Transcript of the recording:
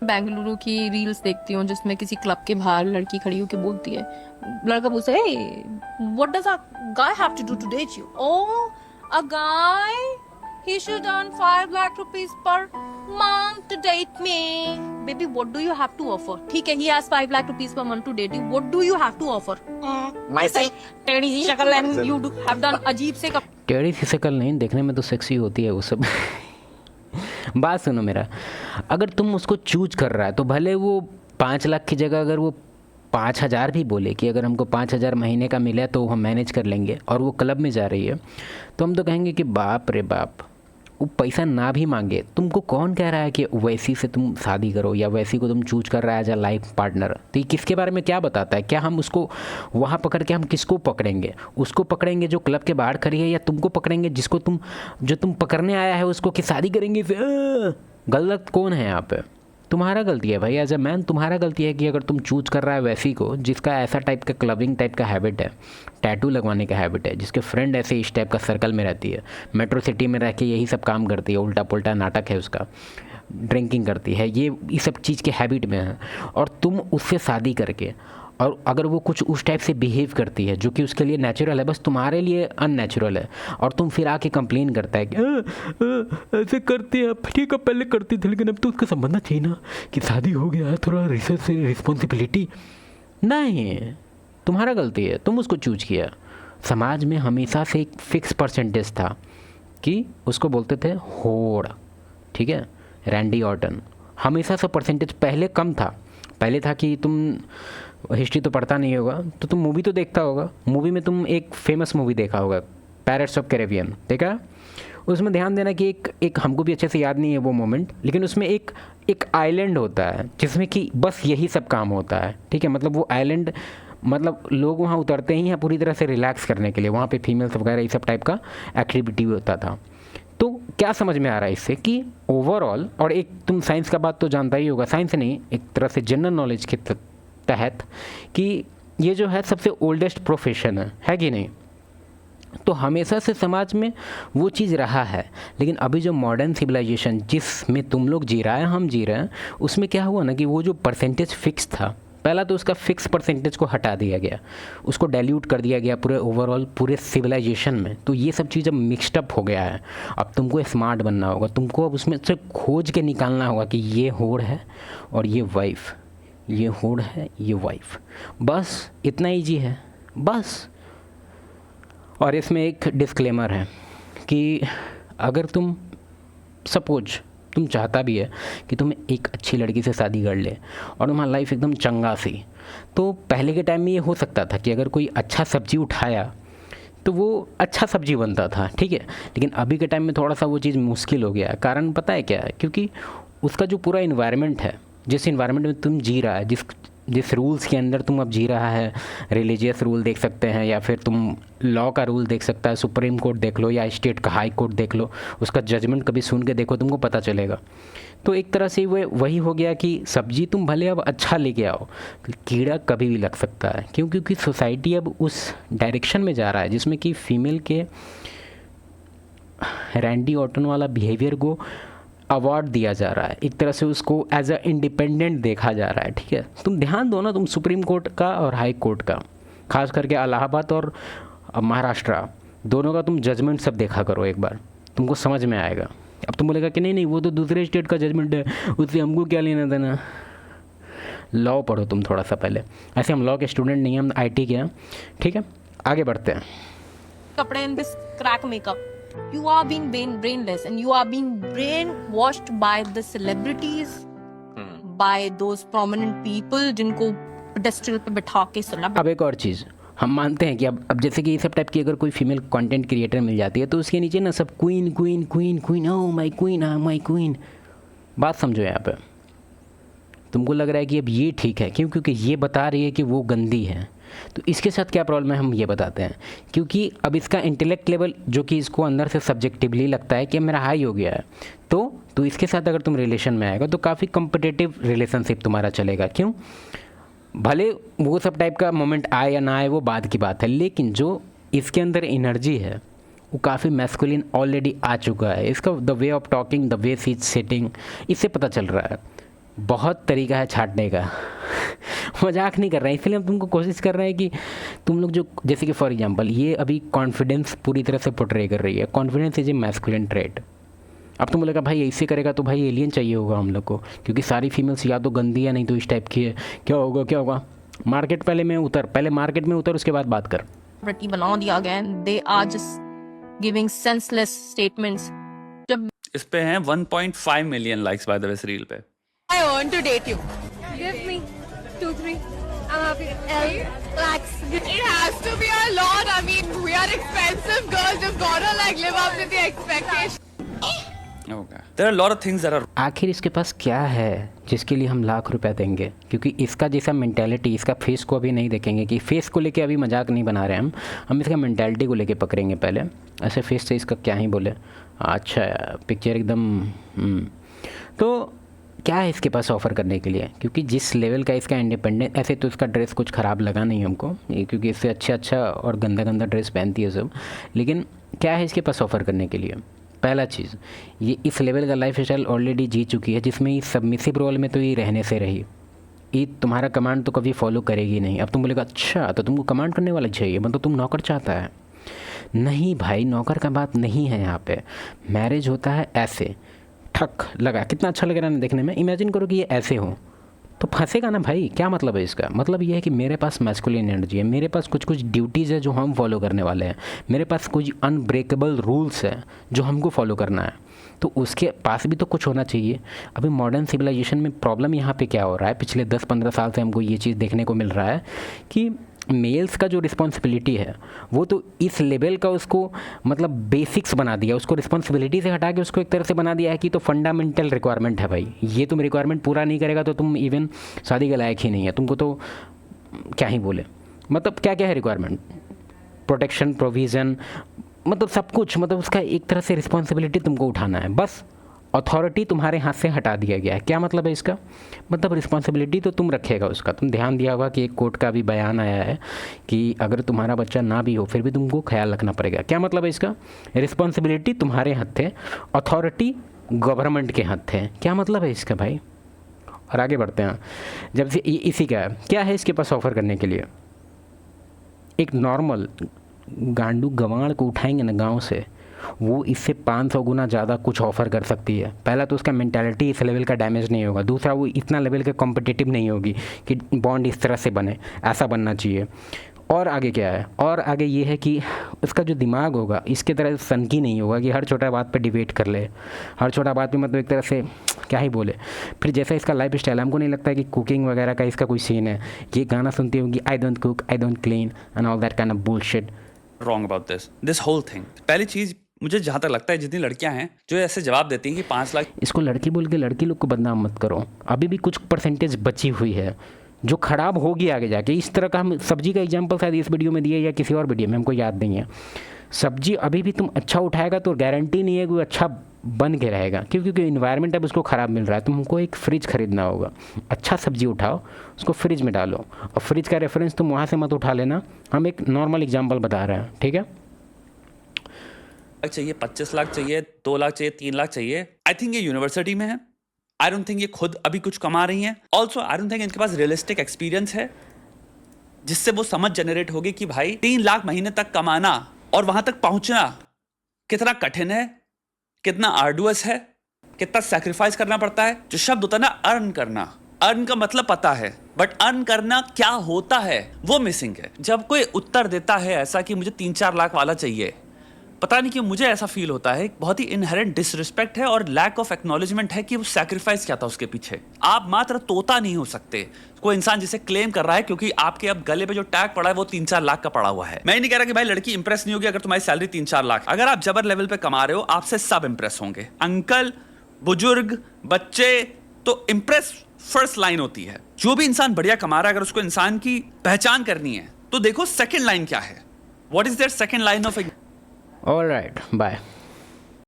बेंगलुरु की रील्स देखती हूँ जिसमें किसी क्लब के बाहर लड़की खड़ी होकर बोलती है, लड़का पूछता है, what does a guy have to do to date you? Oh, a guy, he should earn 5 lakh rupees per month to date me. Baby, what do you have to offer? ठीक है, he has 5 lakh rupees per month to date you, what do you have to offer? माय से टेढ़ी सी शक्ल and you have done अजीब से टेढ़ी सी शक्ल नहीं, देखने में तो सेक्सी होती है वो सब। बात सुनो मेरा, अगर तुम उसको चूज कर रहा है तो भले वो 5 लाख की जगह अगर वो 5,000 भी बोले कि अगर हमको 5,000 महीने का मिला तो हम मैनेज कर लेंगे, और वो क्लब में जा रही है, तो हम तो कहेंगे कि बाप रे बाप। वो पैसा ना भी मांगे, तुमको कौन कह रहा है कि वैसी से तुम शादी करो या वैसी को तुम चूज कर रहा है एज अ लाइफ पार्टनर? तो ये किसके बारे में क्या बताता है? क्या हम उसको वहाँ पकड़ के हम किसको पकड़ेंगे? उसको पकड़ेंगे जो क्लब के बाहर खड़ी है, या तुमको पकड़ेंगे जिसको जो तुम पकड़ने आया है उसको कि शादी करेंगे इसे? गलत कौन है यहाँ पे? तुम्हारा गलती है भाई, एज अ मैन तुम्हारा गलती है कि अगर तुम चूज कर रहा है वैसी को जिसका ऐसा टाइप का क्लबिंग टाइप का हैबिट है, टैटू लगवाने का हैबिट है, जिसके फ्रेंड ऐसे इस टाइप का सर्कल में रहती है, मेट्रो सिटी में रह के यही सब काम करती है, उल्टा पुल्टा नाटक है उसका, ड्रिंकिंग करती है, ये सब चीज़ के हैबिट में है, और तुम उससे शादी करके, और अगर वो कुछ उस टाइप से बिहेव करती है जो कि उसके लिए नेचुरल है, बस तुम्हारे लिए अननेचुरल है, और तुम फिर आके कंप्लेन करता है कि ऐसे करती है, ठीक है पहले करती थी लेकिन अब तो उसका संबंध चाहिए ना कि शादी हो गया है, थोड़ा रिस्पॉन्सिबिलिटी। नहीं, तुम्हारा गलती है, तुम उसको चूज किया। समाज में हमेशा से एक फिक्स परसेंटेज था कि उसको बोलते थे होड़, ठीक है, रैंडी ऑर्टन। हमेशा से परसेंटेज पहले कम था, पहले था कि तुम हिस्ट्री तो पढ़ता नहीं होगा तो तुम मूवी तो देखता होगा, मूवी में तुम एक फेमस मूवी देखा होगा, पैरेट्स ऑफ कैरेबियन, देखा? उसमें ध्यान देना कि एक हमको भी अच्छे से याद नहीं है वो मोमेंट, लेकिन उसमें एक आइलैंड होता है जिसमें कि बस यही सब काम होता है, ठीक है? मतलब वो आइलैंड, मतलब लोग वहाँ उतरते ही हैं पूरी तरह से रिलैक्स करने के लिए, वहाँ पे फीमेल्स वगैरह ये सब टाइप का एक्टिविटी होता था। तो क्या समझ में आ रहा है इससे कि ओवरऑल, और एक तुम साइंस का बात तो जानता ही होगा, साइंस नहीं एक तरह से जनरल नॉलेज के तहत, कि ये जो है सबसे ओल्डेस्ट प्रोफेशन है कि नहीं? तो हमेशा से समाज में वो चीज़ रहा है, लेकिन अभी जो मॉडर्न सिविलाइजेशन जिसमें तुम लोग जी रहा है, हम जी रहे हैं, उसमें क्या हुआ ना कि वो जो परसेंटेज फिक्स था, पहला तो उसका फिक्स परसेंटेज को हटा दिया गया, उसको डाइल्यूट कर दिया गया पूरे ओवरऑल पूरे सिविलाइजेशन में। तो ये सब चीज़ अब मिक्सड अप हो गया है। अब तुमको स्मार्ट बनना होगा, तुमको अब उसमें से खोज के निकालना होगा कि ये होड़ है और ये वाइफ, ये होड़ है ये वाइफ, बस इतना ईजी है बस। और इसमें एक डिस्क्लेमर है कि अगर तुम सपोज तुम चाहता भी है कि तुम एक अच्छी लड़की से शादी कर ले और तुम्हारा लाइफ एकदम चंगा सी, तो पहले के टाइम में ये हो सकता था कि अगर कोई अच्छा सब्जी उठाया तो वो अच्छा सब्जी बनता था, ठीक है? लेकिन अभी के टाइम में थोड़ा सा वो चीज़ मुश्किल हो गया है। कारण पता है क्या है? क्योंकि उसका जो पूरा इन्वायरमेंट है, जिस इन्वायरमेंट में तुम जी रहा है, जिस रूल्स के अंदर तुम अब जी रहा है, रिलीजियस रूल देख सकते हैं या फिर तुम लॉ का रूल देख सकता है, सुप्रीम कोर्ट देख लो या स्टेट का हाई कोर्ट देख लो, उसका जजमेंट कभी सुन के देखो, तुमको पता चलेगा। तो एक तरह से वो वही हो गया कि सब्जी तुम भले अब अच्छा लेके आओ, कीड़ा कभी भी लग सकता है। क्यों? क्योंकि सोसाइटी अब उस डायरेक्शन में जा रहा है जिसमें कि फीमेल के रैंडी ऑर्टन वाला बिहेवियर को अवार्ड दिया जा रहा है, एक तरह से उसको एज अ इंडिपेंडेंट देखा जा रहा है, ठीक है? तुम ध्यान दो ना, तुम सुप्रीम कोर्ट का और हाई कोर्ट का, खास करके इलाहाबाद और महाराष्ट्र दोनों का तुम जजमेंट सब देखा करो एक बार, तुमको समझ में आएगा। अब तुम बोलेगा कि नहीं नहीं वो तो दूसरे स्टेट का जजमेंट है, उससे हमको क्या लेना देना। लॉ पढ़ो तुम थोड़ा सा पहले। ऐसे हम लॉ के स्टूडेंट नहीं हैं, हम IT के हैं, ठीक है? आगे बढ़ते हैं। कपड़े in this crack makeup, you are being brainless and you are being brainwashed by the celebrities, by those prominent people जिनको पेडेस्ट्रल पे बिठा के अब एक और चीज़ हम मानते हैं कि अब जैसे कि ये सब टाइप की अगर कोई फीमेल कंटेंट क्रिएटर मिल जाती है तो उसके नीचे ना सब queen queen queen queen, oh my queen, my queen. बात समझो यहाँ पे, तुमको लग रहा है कि अब ये ठीक है, क्यों? क्योंकि ये बता रही है कि वो गंदी है। तो इसके साथ क्या प्रॉब्लम है हम ये बताते हैं, क्योंकि अब इसका इंटेलेक्ट लेवल जो कि इसको अंदर से सब्जेक्टिवली लगता है कि मेरा हाई हो गया है, तो इसके साथ अगर तुम रिलेशन में आएगा तो काफ़ी कम्पिटिटिव रिलेशनशिप तुम्हारा चलेगा। क्यों? भले वो सब टाइप का मोमेंट आए या ना आए वो बाद की बात है, लेकिन जो इसके अंदर एनर्जी है वो काफ़ी मैस्कुलिन ऑलरेडी आ चुका है। इसका the way of talking, the way she is sitting, इससे पता चल रहा है। बहुत तरीका है छाटने का। मजाक नहीं कर रहे हैं, इसलिए हम तुमको कोशिश कर रहे हैं कि तुम लोग जो, जैसे कि फॉर एग्जांपल ये अभी कॉन्फिडेंस पूरी तरह से पोर्ट्रे कर रही है। Confidence is a masculine trait. अब तुम बोलेगा भाई ऐसे करेगा तो भाई एलियन चाहिए होगा हम लोग को, क्योंकि सारी फीमेल्स या तो गंदी है नहीं तो इस टाइप की है। क्या होगा क्या होगा? पहले मार्केट में उतर उसके बाद बात कर। रट्टी बना दिया गया and they are just giving senseless statements. जब इस पे हैं 1.5 million likes by the way इस रील पे। I want to date you. Give me 2-3. I'm happy. Lakhs. It has to be a lot. I mean, we are expensive girls. You've got to like live up to the expectations. Okay. There are a lot of things that are आखिर इसके पास क्या है जिसके लिए हम लाख रुपए देंगे? क्योंकि इसका जैसा मेंटेलिटी, इसका फेस को अभी नहीं देखेंगे कि फेस को लेके अभी मजाक नहीं बना रहे हम इसका मेंटेलिटी को लेके पकड़ेंगे पहले। ऐसे फेस से इसका क्या ही बोले। अच्छा पिक्चर एकदम तो क्या है इसके पास ऑफ़र करने के लिए? क्योंकि जिस लेवल का इसका इंडिपेंडेंट, ऐसे तो इसका ड्रेस कुछ ख़राब लगा नहीं हमको, क्योंकि इससे अच्छा और गंदा ड्रेस पहनती है सब, लेकिन क्या है इसके पास ऑफ़र करने के लिए? पहला चीज़, ये इस लेवल का लाइफ स्टाइल ऑलरेडी जी चुकी है, जिसमें इस सबमिसिव रोल में तो ये रहने से रही। ये तुम्हारा कमांड तो कभी फॉलो करेगी नहीं। अब तुम बोलेगा अच्छा तो तुमको कमांड करने वाला चाहिए, मतलब तुम नौकर चाहता है। नहीं भाई, नौकर का बात नहीं है यहाँ पे। मैरिज होता है ऐसे, ठक लगा, कितना अच्छा लग रहा है ना देखने में। इमेजिन करो कि ये ऐसे हो तो फंसेगा ना भाई। क्या मतलब है इसका? मतलब ये है कि मेरे पास मैस्कुलिन एनर्जी है, मेरे पास कुछ ड्यूटीज़ है जो हम फॉलो करने वाले हैं, मेरे पास कुछ अनब्रेकेबल रूल्स है जो हमको फॉलो करना है, तो उसके पास भी तो कुछ होना चाहिए। अभी मॉडर्न सिविलाइजेशन में प्रॉब्लम यहाँ पे क्या हो रहा है, पिछले 10-15 साल से हमको ये चीज़ देखने को मिल रहा है कि मेल्स का जो रिस्पॉन्सिबिलिटी है वो तो इस लेवल का उसको मतलब बेसिक्स बना दिया, उसको रिस्पॉन्सिबिलिटी से हटा के उसको एक तरह से बना दिया है कि तो फंडामेंटल रिक्वायरमेंट है भाई, ये तुम रिक्वायरमेंट पूरा नहीं करेगा तो तुम इवन शादी के लायक ही नहीं है। तुमको तो क्या ही बोले, मतलब क्या क्या है रिक्वायरमेंट, प्रोटेक्शन, प्रोविज़न, मतलब सब कुछ, मतलब उसका एक तरह से रिस्पॉन्सिबिलिटी तुमको उठाना है। बस अथॉरिटी तुम्हारे हाथ से हटा दिया गया है। क्या मतलब है इसका? मतलब रिस्पॉन्सिबिलिटी तो तुम रखेगा उसका। तुम ध्यान दिया होगा कि एक कोर्ट का भी बयान आया है कि अगर तुम्हारा बच्चा ना भी हो फिर भी तुमको ख्याल रखना पड़ेगा। क्या मतलब है इसका? रिस्पॉन्सिबिलिटी तुम्हारे हाथ है, अथॉरिटी गवर्नमेंट के हाथ है। क्या मतलब है इसका भाई? और आगे बढ़ते हैं। जब से इसी का क्या है इसके पास ऑफ़र करने के लिए? एक नॉर्मल गांडू गंवार को उठाएंगे ना गाँव से, वो इससे 500 गुना ज़्यादा कुछ ऑफ़र कर सकती है। पहला तो उसका मेंटालिटी इस लेवल का डैमेज नहीं होगा, दूसरा वो इतना लेवल का कॉम्पिटिटिव नहीं होगी कि बॉन्ड इस तरह से बने, ऐसा बनना चाहिए। और आगे क्या है? और आगे ये है कि उसका जो दिमाग होगा इसके तरह सनकी नहीं होगा कि हर छोटा बात पे डिबेट कर ले, हर छोटा बात पे मतलब एक तरह से क्या ही बोले। फिर जैसा इसका लाइफ स्टाइल, हमको नहीं लगता है कि कुकिंग वगैरह का इसका कोई सीन है। ये गाना सुनती होगी, I don't cook, I don't clean and all that kind of bullshit. wrong about this whole thing। पहली चीज मुझे जहाँ तक लगता है जितनी लड़कियां हैं जो ऐसे जवाब देती हैं कि 5 लाख, इसको लड़की बोल के लड़की लोग को बदनाम मत करो। अभी भी कुछ परसेंटेज बची हुई है जो ख़राब होगी आगे जाके। इस तरह का हम सब्जी का एग्जांपल शायद इस वीडियो में दिए या किसी और वीडियो में, हमको याद नहीं है। सब्जी अभी भी तुम अच्छा उठाएगा तो गारंटी नहीं है कि वो अच्छा बन के रहेगा, क्योंकि इन्वायरमेंट अब उसको ख़राब मिल रहा है। तुमको एक फ्रिज ख़रीदना होगा, अच्छा सब्जी उठाओ उसको फ्रिज में डालो, और फ्रिज का रेफरेंस तुम वहाँ से मत उठा लेना। हम एक नॉर्मल एग्जाम्पल बता रहे हैं, ठीक है? चाहिए 25 लाख चाहिए, 2 लाख चाहिए, 3 लाख चाहिए। आई थिंक ये यूनिवर्सिटी में है। आई डोंट थिंक ये खुद अभी कुछ कमा रही हैं। ऑल्सो आई डोंट थिंक इनके पास रियलिस्टिक एक्सपीरियंस है जिससे वो समझ जनरेट होगी कि भाई 3 लाख महीने तक कमाना और वहां तक पहुंचना कितना कठिन है, कितना आर्डुअस है, कितना सैक्रिफाइस करना पड़ता है। जो शब्द होता है ना अर्न करना, अर्न का मतलब पता है, बट अर्न करना क्या होता है वो मिसिंग है। जब कोई उत्तर देता है ऐसा कि मुझे 3-4 लाख वाला चाहिए, पता नहीं क्यों मुझे ऐसा फील होता है बहुत ही इनहेरेंट डिसरिस्पेक्ट है और लैक ऑफ एक्नॉलेजमेंट है कि वो सैक्रिफाइस क्या था उसके पीछे। आप मात्र तोता नहीं हो सकते। कोई इंसान जिसे क्लेम कर रहा है क्योंकि आपके अब गले पे जो टैग पड़ा है वो 3-4 लाख का पड़ा हुआ है। मैं नहीं कह रहा कि भाई लड़की इंप्रेस नहीं होगी अगर तुम्हारी सैलरी 3-4 लाख। अगर आप जबर लेवल पे कमा रहे हो आपसे सब इंप्रेस होंगे, अंकल, बुजुर्ग, बच्चे, तो इंप्रेस फर्स्ट लाइन होती है। जो भी इंसान बढ़िया कमा रहा है अगर उसको इंसान की पहचान करनी है तो देखो सेकेंड लाइन क्या है। What is their second line of all right, bye.